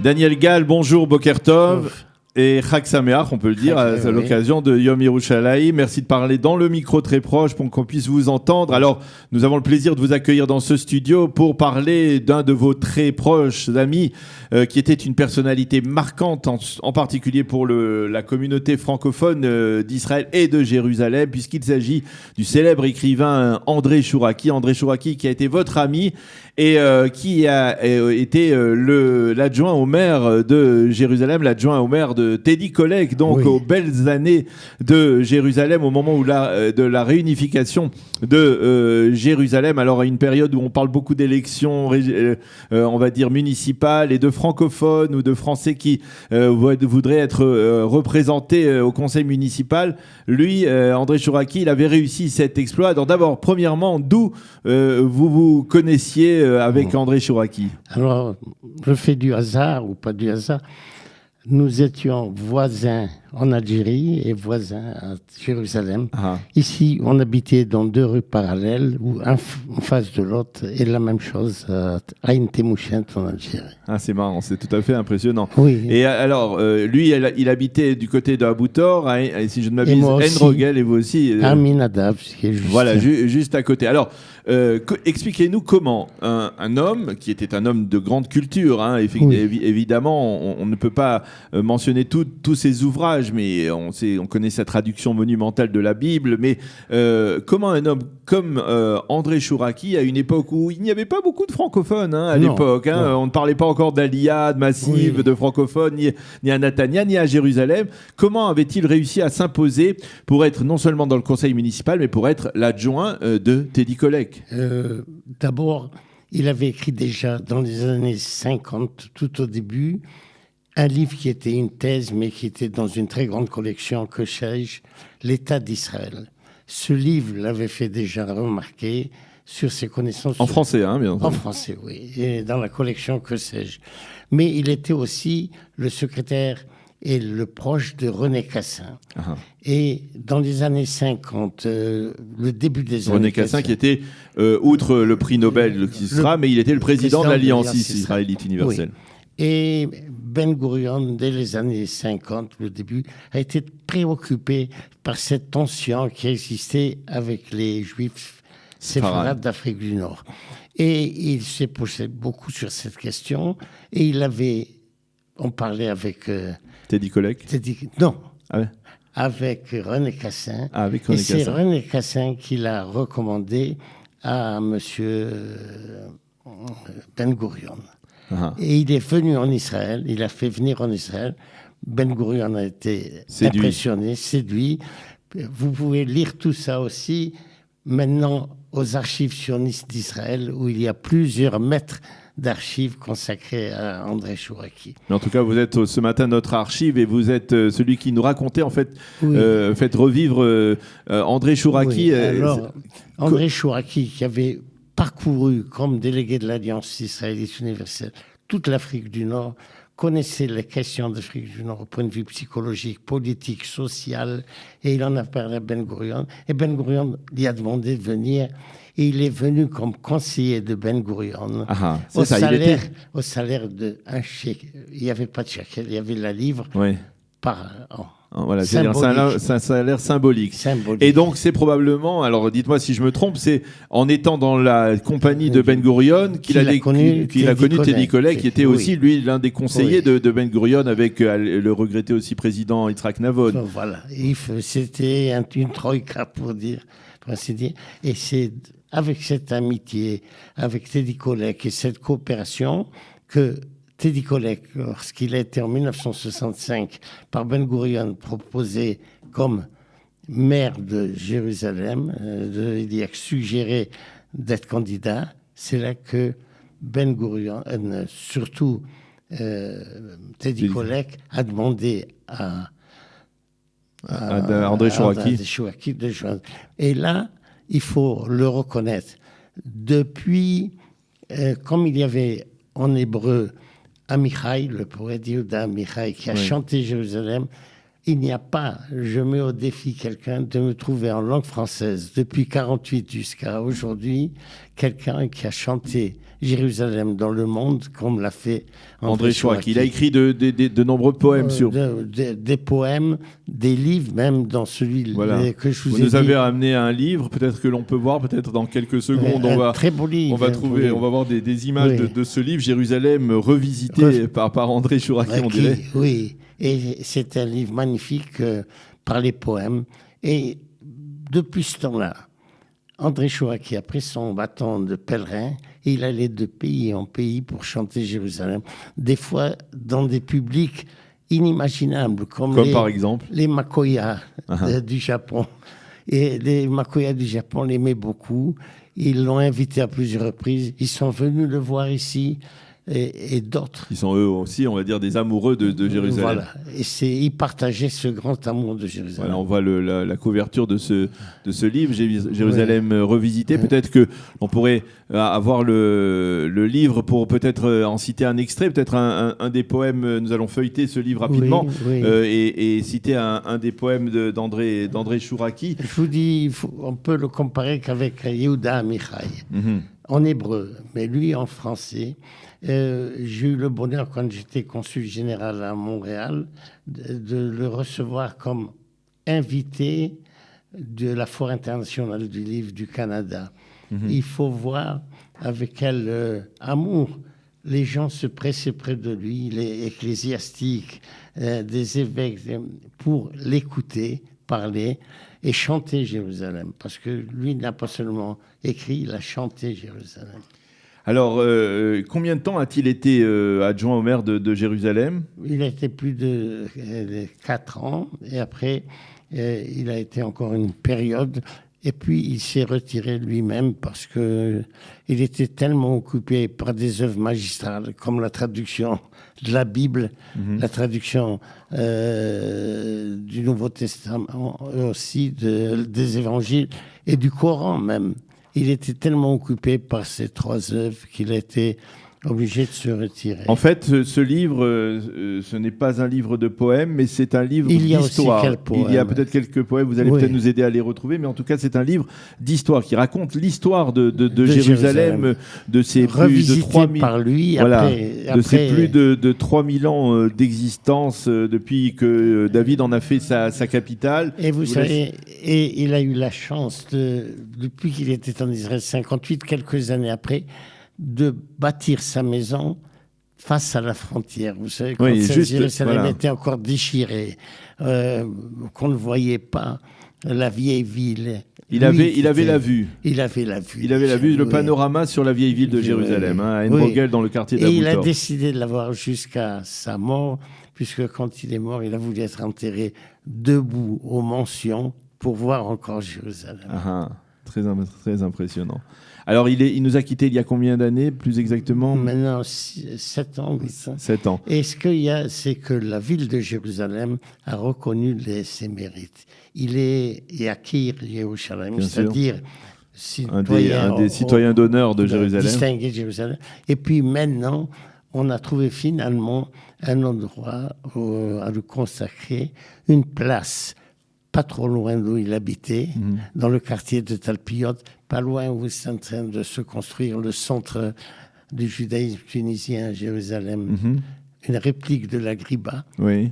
Daniel Gall, bonjour, Boker Tov. Et Chag Sameach, on peut le dire, à l'occasion de Yom Yerushalayim. Merci de parler dans le micro très proche pour qu'on puisse vous entendre. Alors, nous avons le plaisir de vous accueillir dans ce studio pour parler d'un de vos très proches amis qui était une personnalité marquante, en particulier pour la communauté francophone d'Israël et de Jérusalem, puisqu'il s'agit du célèbre écrivain André Chouraki. André Chouraki qui a été votre ami et qui a été l'adjoint au maire de Jérusalem, l'adjoint au maire de Teddy Kollek, donc aux belles années de Jérusalem, au moment de la réunification de Jérusalem. Alors à une période où on parle beaucoup d'élections, on va dire municipales, et de francophones ou de Français qui voudraient être représentés au conseil municipal, lui, André Chouraki, il avait réussi cet exploit. Alors d'abord, premièrement, d'où vous connaissiez avec André Chouraki? Alors, je fais du hasard ou pas du hasard. Nous étions voisins en Algérie et voisins à Jérusalem. Ah. Ici, on habitait dans 2 rues parallèles, ou un en face de l'autre, et la même chose à Ain Temouchent en Algérie. Ah, c'est marrant, c'est tout à fait impressionnant. Oui. Et alors, lui, il habitait du côté de Abou Tor, si je ne m'abuse, Enrogel, et vous aussi. Aminadav, qui est juste. Voilà, juste à côté. Alors, expliquez-nous comment un homme, qui était un homme de grande culture, hein, évidemment, on ne peut pas mentionner tous ses ouvrages, mais on connaît sa traduction monumentale de la Bible, mais comment un homme comme André Chouraki, à une époque où il n'y avait pas beaucoup de francophones à l'époque, on ne parlait pas encore d'Aliyad massive de francophones, ni à Natania, ni à Jérusalem, comment avait-il réussi à s'imposer pour être non seulement dans le conseil municipal, mais pour être l'adjoint de Teddy Kollek? D'abord, il avait écrit déjà dans les années 50, tout au début, un livre qui était une thèse, mais qui était dans une très grande collection, que sais-je, l'État d'Israël. Ce livre l'avait fait déjà remarquer sur ses connaissances. En français, bien entendu. En français, oui. Et dans la collection, que sais-je. Mais il était aussi le secrétaire et le proche de René Cassin. Uh-huh. Et dans les années 50, le début des années... René Cassin qui était, outre le prix Nobel qui sera, mais il était le président de l'Alliance israélite universelle. Oui. Et Ben Gurion, dès les années 50, le début, a été préoccupé par cette tension qui existait avec les Juifs séfarades d'Afrique du Nord. Et il s'est posé beaucoup sur cette question. Et on parlait avec... Teddy Kollek? Non. Ah ouais. Avec René Cassin. Ah, avec René Cassin. C'est René Cassin qui l'a recommandé à monsieur Ben Gurion. Uh-huh. Et il est venu en Israël, il a fait venir en Israël. Ben Gurion a été impressionné, séduit. Vous pouvez lire tout ça aussi maintenant aux archives sionistes d'Israël, où il y a plusieurs mètres d'archives consacrées à André Chouraki. Mais en tout cas, vous êtes ce matin notre archive et vous êtes celui qui nous racontait, en fait, faites revivre André Chouraki. Oui. Alors, André Chouraki, qui avait parcouru comme délégué de l'Alliance israélite universelle toute l'Afrique du Nord, connaissait les questions d'Afrique du Nord au point de vue psychologique, politique, social, et il en a parlé à Ben Gurion. Et Ben Gurion lui a demandé de venir, et il est venu comme conseiller de Ben Gurion au salaire de un shekel. Il n'y avait pas de shekel, il y avait la livre par an. Voilà, c'est un salaire symbolique. Et donc, c'est probablement, alors dites-moi si je me trompe, c'est en étant dans la compagnie de Ben Gurion qu'il a connu Teddy Kollek, qui était aussi, lui, l'un des conseillers de Ben Gurion, avec le regretté aussi président Yitzhak Navon. Voilà, c'était une troïka, pour ainsi dire. Et c'est avec cette amitié, avec Teddy Kollek et cette coopération que Teddy Kollek, lorsqu'il a été en 1965 par Ben Gurion proposé comme maire de Jérusalem, il a suggéré d'être candidat, c'est là que Ben Gurion, surtout Teddy Kollek, a demandé à André Chouraki de joindre. Et là, il faut le reconnaître. Depuis, comme il y avait en hébreu Amichai, le poète Yehuda Amichai, qui a chanté Jérusalem, il n'y a pas, je mets au défi quelqu'un de me trouver en langue française depuis 48 jusqu'à aujourd'hui, quelqu'un qui a chanté Jérusalem dans le monde comme l'a fait André Chouraqui. Il a écrit de nombreux poèmes sur... Des poèmes, des livres, même dans celui que je vous ai dit. Vous nous avez amené un livre, peut-être que l'on peut voir, peut-être dans quelques secondes, très beau livre, on va voir des images de ce livre, Jérusalem revisité par André Chouraqui, on dirait. Oui, et c'est un livre magnifique par les poèmes. Et depuis ce temps-là, André Chouraqui a pris son bâton de pèlerin et il allait de pays en pays pour chanter Jérusalem. Des fois dans des publics inimaginables, comme par exemple les Makoya du Japon. Et les Makoya du Japon l'aimaient beaucoup. Ils l'ont invité à plusieurs reprises. Ils sont venus le voir ici. Et d'autres. Ils sont eux aussi, on va dire, des amoureux de Jérusalem. Voilà, et ils partageaient ce grand amour de Jérusalem. Voilà, on voit la couverture de ce livre, Jérusalem revisité. Peut-être qu'on pourrait avoir le livre pour peut-être en citer un extrait, peut-être un des poèmes. Nous allons feuilleter ce livre rapidement et citer un des poèmes d'André Chouraqui. Je vous dis, on peut le comparer qu'avec Yehuda Amichai. En hébreu, mais lui en français. J'ai eu le bonheur, quand j'étais consul général à Montréal, de le recevoir comme invité de la Foire internationale du livre du Canada. Il faut voir avec quel amour les gens se pressaient près de lui, les ecclésiastiques, des évêques, pour l'écouter, parler et chanter Jérusalem. Parce que lui n'a pas seulement écrit, il a chanté Jérusalem. Alors, combien de temps a-t-il été adjoint au maire de Jérusalem ? Il a été plus de 4 ans. Et après, il a été encore une période. Et puis, il s'est retiré lui-même parce qu'il était tellement occupé par des œuvres magistrales, comme la traduction de la Bible, la traduction du Nouveau Testament, aussi des évangiles et du Coran même. Il était tellement occupé par ces 3 œuvres qu'il a été obligé de se retirer. En fait, ce livre, ce n'est pas un livre de poèmes, mais c'est un livre d'histoire. Il y a peut-être quelques poèmes, vous allez peut-être nous aider à les retrouver, mais en tout cas, c'est un livre d'histoire qui raconte l'histoire de Jérusalem, de ses plus de 3000 par lui. De ses plus de 3000 ans d'existence depuis que David en a fait sa capitale. Et vous savez, et il a eu la chance, depuis qu'il était en Israël 58, quelques années après, de bâtir sa maison face à la frontière. Vous savez, quand Jérusalem était encore déchirée, qu'on ne voyait pas la vieille ville. Il avait la vue. Il avait la vue. Il avait la vue, le panorama sur la vieille ville de Jérusalem, à Enrogel, dans le quartier d'Abou Tor. Et il a décidé de l'avoir jusqu'à sa mort, puisque quand il est mort, il a voulu être enterré debout aux Mentions pour voir encore Jérusalem. Très impressionnant. Alors, il nous a quittés il y a combien d'années, plus exactement ? Maintenant, 7 ans, 8 ans. 7 ans. Et ce qu'il y a, c'est que la ville de Jérusalem a reconnu ses mérites. Il est Yakir Yerushalayim, c'est-à-dire un des citoyens d'honneur de Jérusalem. Distingué de Jérusalem. Et puis maintenant, on a trouvé finalement un endroit à lui consacrer, une place pas trop loin d'où il habitait, dans le quartier de Talpiot, pas loin où c'est en train de se construire le centre du judaïsme tunisien à Jérusalem. Une réplique de la Griba,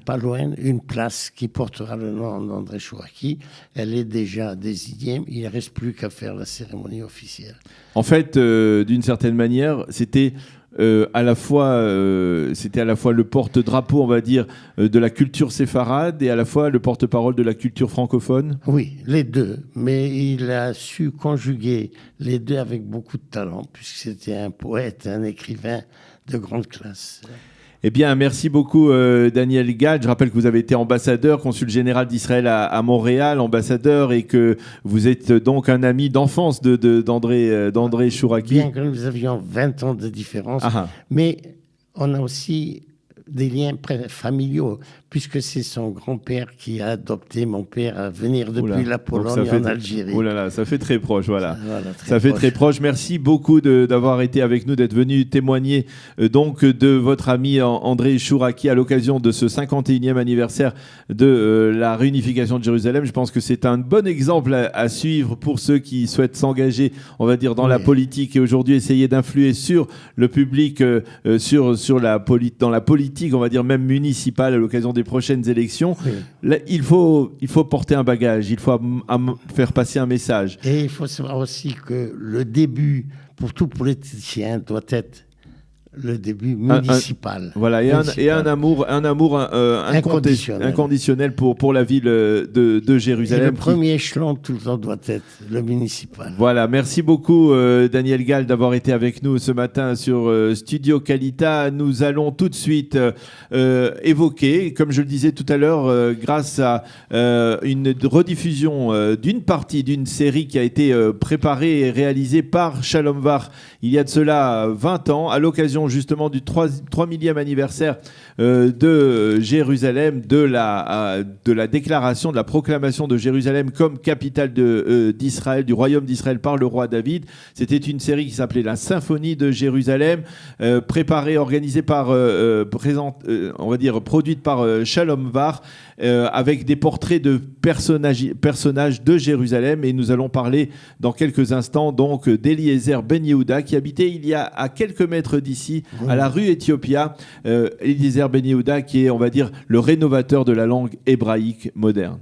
pas loin, une place qui portera le nom d'André Chouraqui. Elle est déjà désignée, il ne reste plus qu'à faire la cérémonie officielle. En fait, d'une certaine manière, c'était à la fois le porte-drapeau, on va dire, de la culture séfarade et à la fois le porte-parole de la culture francophone. Oui, les deux. Mais il a su conjuguer les deux avec beaucoup de talent, puisque c'était un poète, un écrivain de grande classe. Eh bien, merci beaucoup Daniel Gad. Je rappelle que vous avez été ambassadeur, consul général d'Israël à Montréal, ambassadeur, et que vous êtes donc un ami d'enfance d'André Chouraqui. Bien que nous avions 20 ans de différence, mais on a aussi des liens familiaux, puisque c'est son grand-père qui a adopté mon père à venir depuis la Pologne en Algérie. Oh là là, ça fait très proche, voilà. Ça fait très proche. Merci beaucoup d'avoir été avec nous, d'être venu témoigner donc de votre ami André Chouraki à l'occasion de ce 51e anniversaire de la réunification de Jérusalem. Je pense que c'est un bon exemple à suivre pour ceux qui souhaitent s'engager, on va dire, dans la politique et aujourd'hui essayer d'influer sur le public, dans la politique, on va dire même municipale à l'occasion des prochaines élections. Là, il faut porter un bagage, il faut faire passer un message. Et il faut savoir aussi que le début pour tout politicien doit être le début municipal. Voilà, et un amour inconditionnel pour la ville de Jérusalem. Et le premier échelon, tout le temps, doit être le municipal. Voilà, merci beaucoup Daniel Gall d'avoir été avec nous ce matin sur Studio Kalita. Nous allons tout de suite évoquer, comme je le disais tout à l'heure, grâce à une rediffusion d'une partie d'une série qui a été préparée et réalisée par Shalom Var il y a de cela 20 ans, à l'occasion justement du 3 millième anniversaire de Jérusalem, de la déclaration, de la proclamation de Jérusalem comme capitale d'Israël, du royaume d'Israël par le roi David. C'était une série qui s'appelait La Symphonie de Jérusalem, préparée, organisée par, on va dire, produite par Shalom Var, avec des portraits de personnages de Jérusalem. Et nous allons parler dans quelques instants donc d'Eliezer Ben Yehuda, qui habitait il y a à quelques mètres d'ici, à la rue Éthiopia. Eliezer Ben Yehuda, qui est, on va dire, le rénovateur de la langue hébraïque moderne.